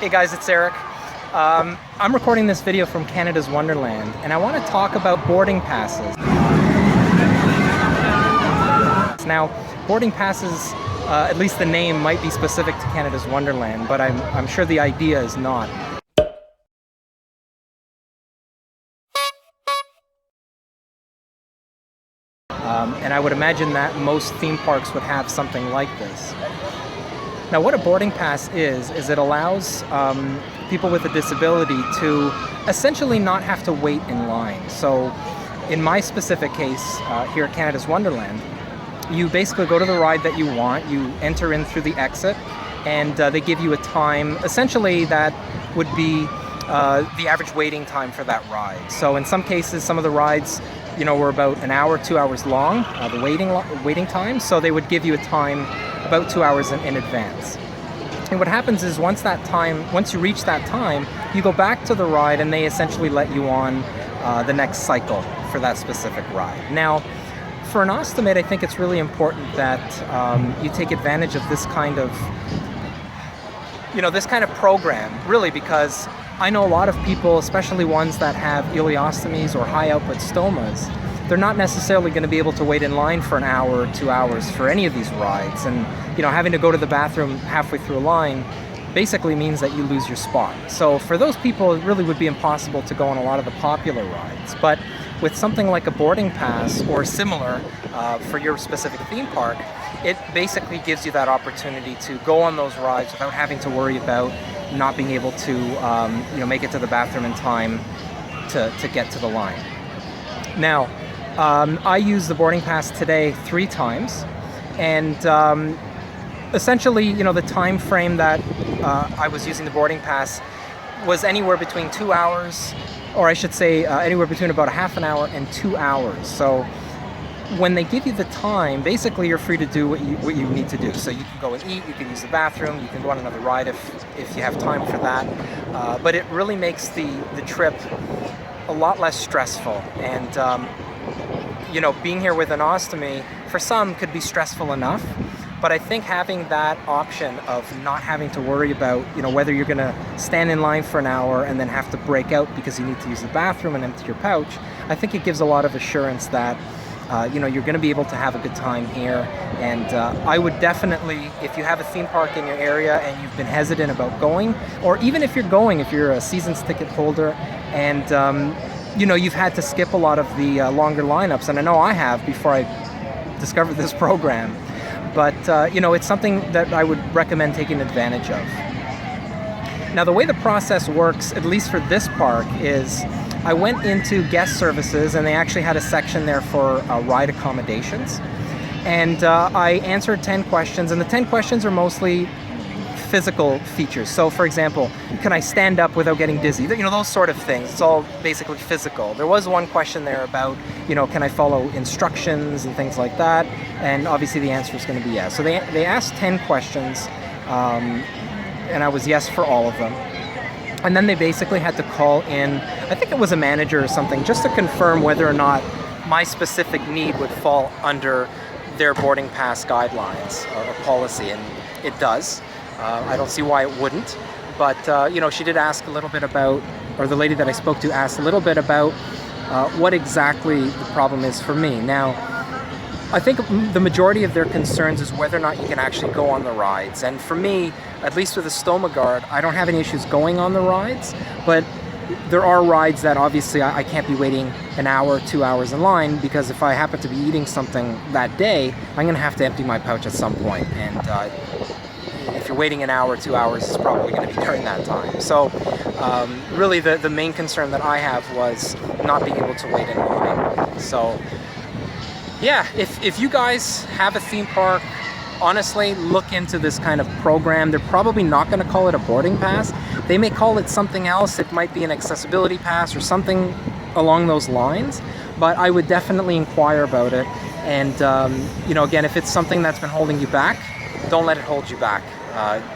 Hey guys, it's Eric. I'm recording this video from Canada's Wonderland, and I want to talk about boarding passes. Now, boarding passes, at least the name might be specific to Canada's Wonderland, but I'm sure the idea is not. And I would imagine that most theme parks would have something like this. Now, what a boarding pass is it allows people with a disability to essentially not have to wait in line. So in my specific case here at Canada's Wonderland, you basically go to the ride that you want, you enter in through the exit, and they give you a time, essentially that would be the average waiting time for that ride. So in some cases, some of the rides, you know, were about an hour, 2 hours long, the waiting time, so they would give you a time about 2 hours in advance. And what happens is once you reach that time, you go back to the ride and they essentially let you on the next cycle for that specific ride. Now, for an ostomate, I think it's really important that you take advantage of this kind of program, really, because I know a lot of people, especially ones that have ileostomies or high output stomas, they're not necessarily going to be able to wait in line for an hour or 2 hours for any of these rides. And, you know, having to go to the bathroom halfway through a line basically means that you lose your spot. So for those people, it really would be impossible to go on a lot of the popular rides. But with something like a boarding pass or similar for your specific theme park, it basically gives you that opportunity to go on those rides without having to worry about not being able to make it to the bathroom in time to get to the line. Now, I used the boarding pass today 3 times, and essentially, the time frame that I was using the boarding pass was anywhere between 2 hours, or I should say anywhere between about a half an hour and 2 hours. So when they give you the time, basically you're free to do what you need to do. So you can go and eat, you can use the bathroom, you can go on another ride if you have time for that. But it really makes the trip a lot less stressful. And being here with an ostomy, for some, could be stressful enough. But I think having that option of not having to worry about, whether you're going to stand in line for an hour and then have to break out because you need to use the bathroom and empty your pouch, I think it gives a lot of assurance that, you're going to be able to have a good time here. And I would definitely, if you have a theme park in your area and you've been hesitant about going, or even if you're a season's ticket holder and, you've had to skip a lot of the longer lineups, and I know I have before I discovered this program. But, it's something that I would recommend taking advantage of. Now, the way the process works, at least for this park, is I went into guest services, and they actually had a section there for ride accommodations. And I answered 10 questions, and the 10 questions are mostly physical features. So, for example, can I stand up without getting dizzy? Those sort of things. It's all basically physical. There was one question there about, can I follow instructions and things like that? And obviously the answer is going to be yes. So they asked 10 questions, and I was yes for all of them. And then they basically had to call in, I think it was a manager or something, just to confirm whether or not my specific need would fall under their boarding pass guidelines or policy, and it does. I don't see why it wouldn't, but she did ask a little bit about, or the lady that I spoke to asked a little bit about what exactly the problem is for me. Now, I think the majority of their concerns is whether or not you can actually go on the rides. And for me, at least with the Stoma Guard, I don't have any issues going on the rides, but there are rides that obviously I can't be waiting an hour, 2 hours in line, because if I happen to be eating something that day, I'm going to have to empty my pouch at some point. And if you're waiting an hour, 2 hours, it's probably going to be during that time. So really the main concern that I have was not being able to wait in line. So yeah, if you guys have a theme park, honestly, look into this kind of program. They're probably not going to call it a boarding pass. They may call it something else. It might be an accessibility pass or something along those lines. But I would definitely inquire about it. And, again, if it's something that's been holding you back, don't let it hold you back.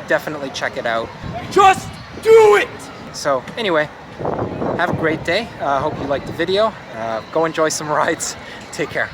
Definitely check it out. Just do it! So anyway, have a great day. Hope you liked the video. Go enjoy some rides. Take care.